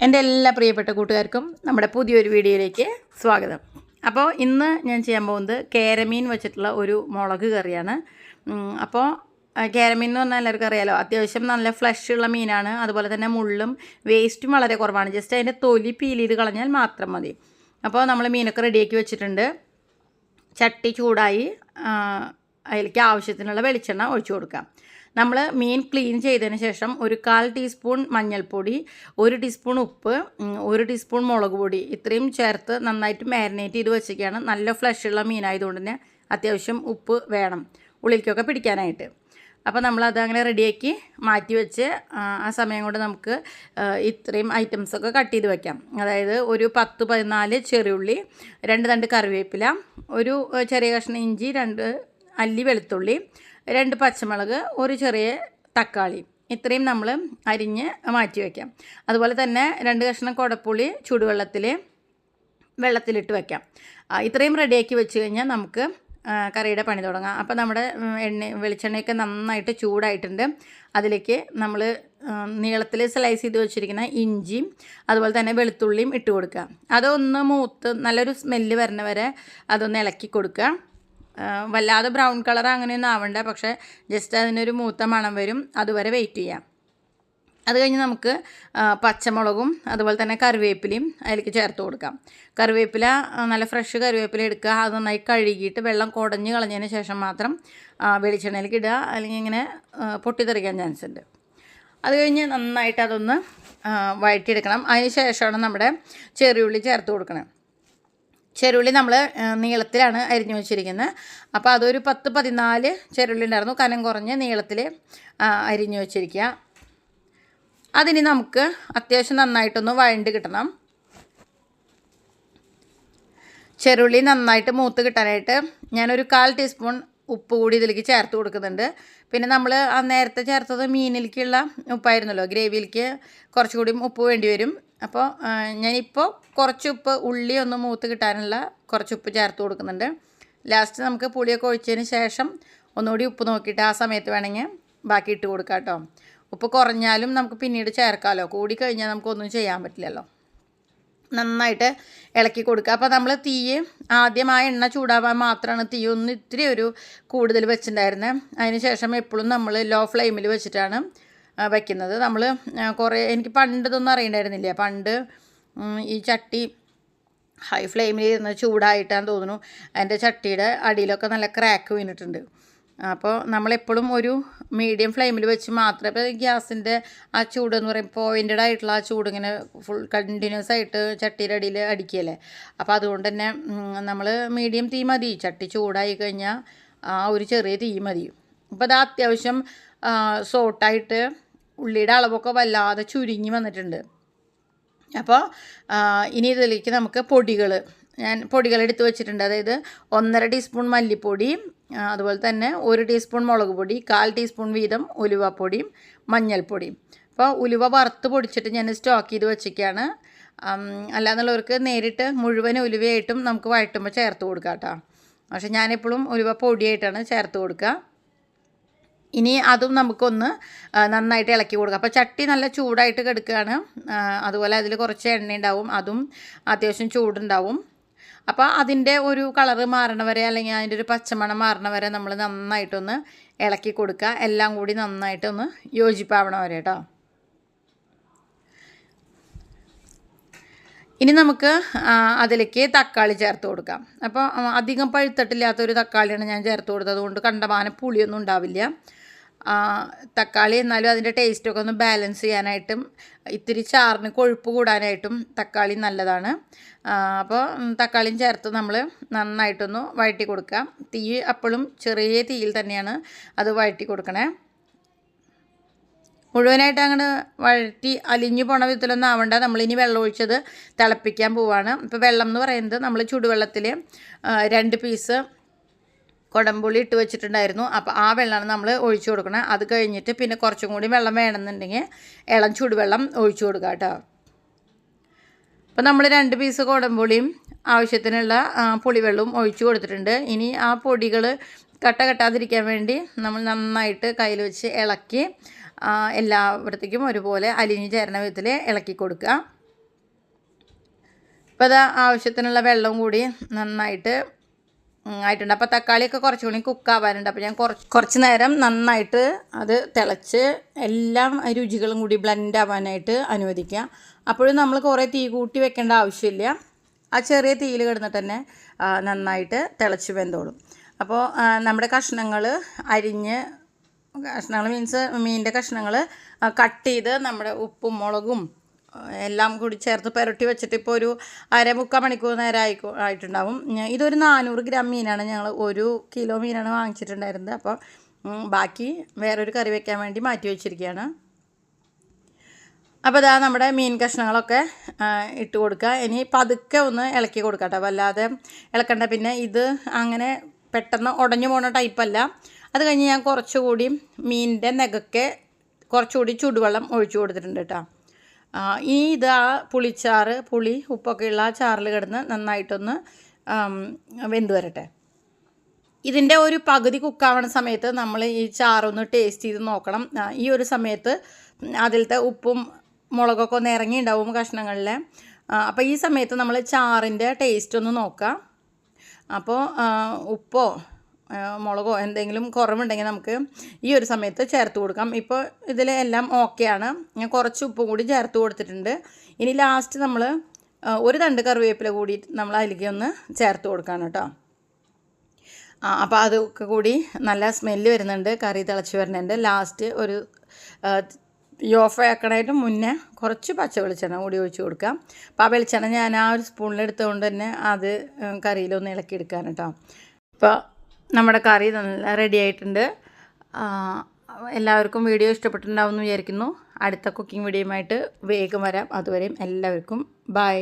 എൻ്റെ എല്ലാ പ്രിയപ്പെട്ട കൂട്ടുകാർക്കും നമ്മുടെ പുതിയൊരു വീഡിയോയിലേക്ക് സ്വാഗതം. അപ്പോൾ ഇന്ന് ഞാൻ ചെയ്യാൻ പോകുന്നത് കേരമീൻ വെച്ചിട്ടുള്ള ഒരു മുളക് കറിയാണ്. അപ്പോൾ കേരമീൻ എന്ന് പറഞ്ഞാൽ എല്ലാവർക്കും അറിയാലോ, അത്യാവശ്യം നല്ല ഫ്ലഷ് ഉള്ള മീനാണ്. അതുപോലെ തന്നെ മുള്ളും വേസ്റ്റും വളരെ കുറവാണ്. ജസ്റ്റ് അതിൻ്റെ തൊലി പീൽ ചെയ്ത് കളഞ്ഞാൽ മാത്രം മതി. അപ്പോൾ നമ്മൾ മീനൊക്കെ റെഡിയാക്കി വെച്ചിട്ടുണ്ട്. ചട്ടി ചൂടായി അതിലേക്ക് ആവശ്യത്തിനുള്ള വെളിച്ചെണ്ണ ഒഴിച്ചു കൊടുക്കാം. നമ്മൾ മീൻ ക്ലീൻ ചെയ്തതിന് ശേഷം ഒരു 1/4 ടീസ്പൂൺ മഞ്ഞൾപ്പൊടി, 1 ടീസ്പൂൺ ഉപ്പ്, 1 ടീസ്പൂൺ മുളക് പൊടി ഇത്രയും ചേർത്ത് നന്നായിട്ട് മാരിനേറ്റ് ചെയ്ത് വെച്ചിരിക്കുകയാണ്. നല്ല ഫ്ലഷുള്ള മീനായതുകൊണ്ട് തന്നെ അത്യാവശ്യം ഉപ്പ് വേണം ഉള്ളിലേക്കൊക്കെ പിടിക്കാനായിട്ട്. അപ്പോൾ നമ്മളത് അങ്ങനെ റെഡിയാക്കി മാറ്റി വെച്ച് ആ സമയം കൊണ്ട് നമുക്ക് ഇത്രയും ഐറ്റംസൊക്കെ കട്ട് ചെയ്ത് വെക്കാം. അതായത് ഒരു 10-14 ചെറിയുള്ളി, 2 തണ്ട് കറിവേപ്പില, ഒരു ചെറിയ കഷ്ണം ഇഞ്ചി, 2 അല്ലി വെളുത്തുള്ളി, 2 പച്ചമുളക്, ഒരു ചെറിയ തക്കാളി ഇത്രയും നമ്മൾ അരിഞ്ഞ് മാറ്റി വയ്ക്കാം. അതുപോലെ തന്നെ 2 കഷ്ണം കുടപ്പുളി വെള്ളത്തിലിട്ട് വയ്ക്കാം. ഇത്രയും റെഡിയാക്കി വെച്ച് കഴിഞ്ഞാൽ നമുക്ക് കറിയുടെ പണി തുടങ്ങാം. അപ്പോൾ നമ്മുടെ വെളിച്ചെണ്ണയൊക്കെ നന്നായിട്ട് ചൂടായിട്ടുണ്ട്. അതിലേക്ക് നമ്മൾ നീളത്തിൽ സ്ലൈസ് ചെയ്ത് വെച്ചിരിക്കുന്ന ഇഞ്ചിയും അതുപോലെ തന്നെ വെളുത്തുള്ളിയും ഇട്ട് കൊടുക്കുക. അതൊന്ന് മൂത്ത് നല്ലൊരു സ്മെല്ല് വരുന്ന വരെ അതൊന്ന് ഇളക്കി കൊടുക്കുക. വല്ലാതെ ബ്രൗൺ കളർ അങ്ങനെയൊന്നും ആവണ്ട, പക്ഷേ ജസ്റ്റ് അതിനൊരു മൂത്ത മണം വരും, അതുവരെ വെയിറ്റ് ചെയ്യാം. അത് കഴിഞ്ഞ് നമുക്ക് പച്ചമുളകും അതുപോലെ തന്നെ കറിവേപ്പിലയും അതിലേക്ക് ചേർത്ത് കൊടുക്കാം. കറിവേപ്പില നല്ല ഫ്രഷ് കറിവേപ്പില എടുക്കുക. അത് നന്നായി കഴുകിയിട്ട് വെള്ളം കുടഞ്ഞ് കളഞ്ഞതിന് ശേഷം മാത്രം വെളിച്ചെണ്ണയിലേക്ക് ഇടുക, അല്ലെങ്കിൽ ഇങ്ങനെ പൊട്ടിത്തെറിക്കാൻ ചാൻസ് ഉണ്ട്. അത് കഴിഞ്ഞ് നന്നായിട്ട് അതൊന്ന് വഴറ്റിയെടുക്കണം. അതിന് ശേഷമാണ് നമ്മുടെ ചെറിയുള്ളി ചേർത്ത് കൊടുക്കണം. ചെറുള്ളി നമ്മൾ നീളത്തിലാണ് അരിഞ്ഞു വെച്ചിരിക്കുന്നത്. അപ്പോൾ അതൊരു 10-14 ചെറുള്ളി ഉണ്ടായിരുന്നു, കനം കുറഞ്ഞ് നീളത്തിൽ അരിഞ്ഞു വെച്ചിരിക്കുക. അതിന് നമുക്ക് അത്യാവശ്യം നന്നായിട്ടൊന്ന് വഴണ്ട് കിട്ടണം. ചെറുള്ളി നന്നായിട്ട് മൂത്ത് കിട്ടാനായിട്ട് ഞാനൊരു 1/4 ടീസ്പൂൺ ഉപ്പ് കൂടി ഇതിലേക്ക് ചേർത്ത് കൊടുക്കുന്നുണ്ട്. പിന്നെ നമ്മൾ ആ നേരത്തെ ചേർത്തത് മീനിലേക്കുള്ള ഉപ്പായിരുന്നല്ലോ, ഗ്രേവിയിലേക്ക് കുറച്ചുകൂടി ഉപ്പ് വേണ്ടി വരും. അപ്പോൾ ഞാനിപ്പോൾ കുറച്ച് ഉപ്പ് ഉള്ളി ഒന്ന് മൂത്ത് കിട്ടാനുള്ള കുറച്ച് ഉപ്പ് ചേർത്ത് കൊടുക്കുന്നുണ്ട്. ലാസ്റ്റ് നമുക്ക് പുളിയൊക്കെ ഒഴിച്ചതിന് ശേഷം ഒന്നുകൂടി ഉപ്പ് നോക്കിയിട്ട് ആ സമയത്ത് വേണമെങ്കിൽ ബാക്കി ഇട്ട് കൊടുക്കാം കേട്ടോ. ഉപ്പ് കുറഞ്ഞാലും നമുക്ക് പിന്നീട് ചേർക്കാമല്ലോ, കൂടി കഴിഞ്ഞാൽ നമുക്കൊന്നും ചെയ്യാൻ പറ്റില്ലല്ലോ. നന്നായിട്ട് ഇളക്കി കൊടുക്കുക. അപ്പോൾ നമ്മൾ തീ ആദ്യം ആ എണ്ണ ചൂടാവാൻ മാത്രമാണ് തീ ഒന്ന് ഇത്തിരി ഒരു കൂടുതൽ വെച്ചിട്ടുണ്ടായിരുന്നത്. അതിന് ശേഷം എപ്പോഴും നമ്മൾ ലോ ഫ്ലെയിമിൽ വെച്ചിട്ടാണ് വയ്ക്കുന്നത്. നമ്മൾ എനിക്ക് പണ്ട് ഇതൊന്നും അറിയണ്ടായിരുന്നില്ല. പണ്ട് ഈ ചട്ടി ഹൈ ഫ്ലെയിമിൽ ഇരുന്ന് ചൂടായിട്ടാന്ന് തോന്നുന്നു അതിൻ്റെ ചട്ടിയുടെ അടിയിലൊക്കെ നല്ല ക്രാക്ക് വീണിട്ടുണ്ട്. അപ്പോൾ നമ്മളെപ്പോഴും ഒരു മീഡിയം ഫ്ലെയിമിൽ വെച്ച് മാത്രമേ, ഇപ്പോൾ ഗ്യാസിൻ്റെ ആ ചൂടെന്ന് പറയുമ്പോൾ പോയിൻറ്റഡ് ആയിട്ടുള്ള ആ ചൂട് ഇങ്ങനെ ഫുൾ കണ്ടിന്യൂസ് ആയിട്ട് ചട്ടിയുടെ അടിയിൽ അടിക്കുകയല്ലേ. അപ്പോൾ അതുകൊണ്ട് തന്നെ നമ്മൾ മീഡിയം തീ മതി. ചട്ടി ചൂടായി കഴിഞ്ഞാൽ ആ ഒരു ചെറിയ തീ മതി. അപ്പോൾ അത് അത്യാവശ്യം സോട്ടായിട്ട് ഉള്ളിയുടെ അളവൊക്കെ വല്ലാതെ ചുരുങ്ങി വന്നിട്ടുണ്ട്. അപ്പോൾ ഇനി ഇതിലേക്ക് നമുക്ക് ഞാൻ പൊടികൾ എടുത്ത് വെച്ചിട്ടുണ്ട്. അതായത് 1.5 ടീസ്പൂൺ മല്ലിപ്പൊടി, അതുപോലെ തന്നെ 1 ടീസ്പൂൺ മുളക് പൊടി, 1/4 ടീസ്പൂൺ വീതം ഉലുവപ്പൊടിയും മഞ്ഞൾപ്പൊടിയും. അപ്പോൾ ഉലുവ വറുത്ത് പൊടിച്ചിട്ട് ഞാൻ സ്റ്റോക്ക് ചെയ്ത് വെച്ചിരിക്കുകയാണ്. അല്ലാന്നുള്ളവർക്ക് നേരിട്ട് മുഴുവൻ ഉലുവയായിട്ടും നമുക്ക് വഴറ്റുമ്പോൾ ചേർത്ത് കൊടുക്കാം കേട്ടോ. പക്ഷേ ഞാനെപ്പോഴും ഉലുവ പൊടിയായിട്ടാണ് ചേർത്ത് കൊടുക്കുക. ഇനി അതും നമുക്കൊന്ന് നന്നായിട്ട് ഇളക്കി കൊടുക്കാം. അപ്പോൾ ചട്ടി നല്ല ചൂടായിട്ട് കിടക്കുകയാണ്. അതുപോലെ അതിൽ കുറച്ച് എണ്ണ ഉണ്ടാവും, അതും അത്യാവശ്യം ചൂടുണ്ടാവും. അപ്പോൾ അതിൻ്റെ ഒരു കളറ് മാറണ വരെ, അല്ലെങ്കിൽ അതിൻ്റെ ഒരു പച്ചമണം മാറണ വരെ നമ്മൾ നന്നായിട്ടൊന്ന് ഇളക്കി കൊടുക്കുക. എല്ലാം കൂടി നന്നായിട്ടൊന്ന് യോജിപ്പാവണ വരെ കേട്ടോ. ഇനി നമുക്ക് അതിലേക്ക് തക്കാളി ചേർത്ത് കൊടുക്കാം. അപ്പോൾ അധികം പഴുത്തിട്ടില്ലാത്തൊരു തക്കാളിയാണ് ഞാൻ ചേർത്ത് കൊടുത്തത്, അതുകൊണ്ട് കണ്ടമാനം പുളിയൊന്നും ഉണ്ടാവില്ല. തക്കാളി എന്നാലും അതിൻ്റെ ടേസ്റ്റൊക്കെ ഒന്ന് ബാലൻസ് ചെയ്യാനായിട്ടും ഇത്തിരി ചാറിന് കൊഴുപ്പ് കൂടാനായിട്ടും തക്കാളി നല്ലതാണ്. അപ്പോൾ തക്കാളിയും ചേർത്ത് നമ്മൾ നന്നായിട്ടൊന്ന് വഴറ്റി കൊടുക്കാം. തീ അപ്പോഴും ചെറിയ തീയിൽ തന്നെയാണ് അത് വഴറ്റി കൊടുക്കണേ. മുഴുവനായിട്ട് അങ്ങനെ വഴറ്റി അലിഞ്ഞു പോണ വിധത്തിലൊന്നും ആവണ്ട. നമ്മളിനി വെള്ളം ഒഴിച്ചത് തിളപ്പിക്കാൻ പോവാണ്. ഇപ്പോൾ വെള്ളം എന്ന് പറയുന്നത് നമ്മൾ ചൂടുവെള്ളത്തിൽ 2 പീസ് കുടംപുളി ഇട്ട് വെച്ചിട്ടുണ്ടായിരുന്നു. അപ്പോൾ ആ വെള്ളമാണ് നമ്മൾ ഒഴിച്ചു കൊടുക്കണം. അത് കഴിഞ്ഞിട്ട് പിന്നെ കുറച്ചും കൂടി വെള്ളം വേണമെന്നുണ്ടെങ്കിൽ ഇളം ചൂടുവെള്ളം ഒഴിച്ചു കൊടുക്കുക കേട്ടോ. അപ്പോൾ നമ്മൾ 2 പീസ് കുടംപുളിയും ആവശ്യത്തിനുള്ള പുളിവെള്ളവും ഒഴിച്ചു കൊടുത്തിട്ടുണ്ട്. ഇനി ആ പൊടികൾ കെട്ടാതിരിക്കാൻ വേണ്ടി നമ്മൾ നന്നായിട്ട് കയ്യിൽ വെച്ച് ഇളക്കി എല്ലായിടത്തേക്കും ഒരുപോലെ അലിഞ്ഞു ചേരുന്ന വിധത്തിൽ ഇളക്കി കൊടുക്കുക. ഇപ്പോൾ അത് ആവശ്യത്തിനുള്ള വെള്ളം കൂടി നന്നായിട്ട് ആയിട്ടുണ്ട്. അപ്പോൾ തക്കാളിയൊക്കെ കുറച്ചുകൂടി കുക്കാവാനുണ്ട്. അപ്പോൾ ഞാൻ കുറച്ച് നേരം നന്നായിട്ട് അത് തിളച്ച് എല്ലാം രുചികളും കൂടി ബ്ലെൻഡ് ആവാനായിട്ട് അനുവദിക്കുക. അപ്പോഴും നമ്മൾ കുറേ തീ കൂട്ടി വെക്കേണ്ട ആവശ്യമില്ല. ആ ചെറിയ തീയിൽ കിടന്നിട്ട് തന്നെ നന്നായിട്ട് തിളച്ച് വെന്തോളും. അപ്പോൾ നമ്മുടെ കഷ്ണങ്ങൾ മീൻസ് മീനിൻ്റെ കഷ്ണങ്ങൾ കട്ട് ചെയ്ത് നമ്മുടെ ഉപ്പും മുളകും എല്ലാം കൂടി ചേർത്ത് പുരട്ടി വെച്ചിട്ട് ഇപ്പോൾ ഒരു 1/4 മണിക്കൂർ നേരം ആയിട്ടുണ്ടാവും. ഇതൊരു 400 ഗ്രാം മീനാണ്. ഞങ്ങൾ 1 കിലോ മീനാണ് വാങ്ങിച്ചിട്ടുണ്ടായിരുന്നത്. അപ്പോൾ ബാക്കി വേറൊരു കറി വയ്ക്കാൻ വേണ്ടി മാറ്റി വെച്ചിരിക്കുകയാണ്. അപ്പോൾ ഇതാ നമ്മുടെ മീൻ കഷ്ണങ്ങളൊക്കെ ഇട്ട് കൊടുക്കുക. ഇനി പതുക്കെ ഒന്ന് ഇളക്കി കൊടുക്കാം കേട്ടോ, വല്ലാതെ ഇളക്കണ്ട. പിന്നെ ഇത് അങ്ങനെ പെട്ടെന്ന് ഉടഞ്ഞു പോകുന്ന ടൈപ്പല്ല. അത് കഴിഞ്ഞ് ഞാൻ കുറച്ചുകൂടി മീനിൻ്റെ നെഗൊക്കെ കുറച്ചുകൂടി ചൂടുവെള്ളം ഒഴിച്ചു കൊടുത്തിട്ടുണ്ട് കേട്ടോ. ഇനി ഇത് ആ പുളി ഉപ്പൊക്കെയുള്ള ആ ചാറിൽ കിടന്ന് നന്നായിട്ടൊന്ന് വെന്ത് വരട്ടെ. ഇതിൻ്റെ ഒരു പകുതി കുക്കാവണ സമയത്ത് നമ്മൾ ഈ ചാറൊന്ന് ടേസ്റ്റ് ചെയ്ത് നോക്കണം. ഈ ഒരു സമയത്ത് അതിലത്തെ ഉപ്പും മുളകൊക്കെ ഒന്ന് ഇറങ്ങിയിട്ടുണ്ടാവും കഷ്ണങ്ങളിൽ. അപ്പോൾ ഈ സമയത്ത് നമ്മൾ ചാറിൻ്റെ ടേസ്റ്റ് ഒന്ന് നോക്കാം. അപ്പോൾ ഉപ്പോ മുളകോ എന്തെങ്കിലും കുറവുണ്ടെങ്കിൽ നമുക്ക് ഈ ഒരു സമയത്ത് ചേർത്ത് കൊടുക്കാം. ഇപ്പോൾ ഇതിലെല്ലാം ഓക്കെയാണ്. ഞാൻ കുറച്ച് ഉപ്പ് കൂടി ചേർത്ത് കൊടുത്തിട്ടുണ്ട്. ഇനി ലാസ്റ്റ് നമ്മൾ ഒരു തണ്ട് കറിവേപ്പില കൂടി നമ്മൾ അതിലേക്ക് ഒന്ന് ചേർത്ത് കൊടുക്കണം കേട്ടോ. അപ്പോൾ അതൊക്കെ കൂടി നല്ല സ്മെല്ല് വരുന്നുണ്ട്, കറി തിളച്ച് വരുന്നുണ്ട്. ലാസ്റ്റ് ഒരു ഓഫ് ആക്കണതിന് മുന്നേ കുറച്ച് പച്ച വെളിച്ചെണ്ണ കൂടി ഒഴിച്ച് കൊടുക്കാം. അപ്പോൾ ആ വെളിച്ചെണ്ണ ഞാൻ ആ ഒരു സ്പൂണിലെടുത്തുകൊണ്ട് തന്നെ അത് കറിയിലൊന്ന് ഇളക്കിയെടുക്കാൻ കേട്ടോ. ഇപ്പോൾ നമ്മുടെ കറി നല്ല റെഡി ആയിട്ടുണ്ട്. എല്ലാവർക്കും വീഡിയോ ഇഷ്ടപ്പെട്ടിട്ടുണ്ടാവും എന്ന് വിചാരിക്കുന്നു. അടുത്ത കുക്കിംഗ് വീഡിയോയുമായിട്ട് വേഗം വരാം. അതുവരെയും എല്ലാവർക്കും ബൈ.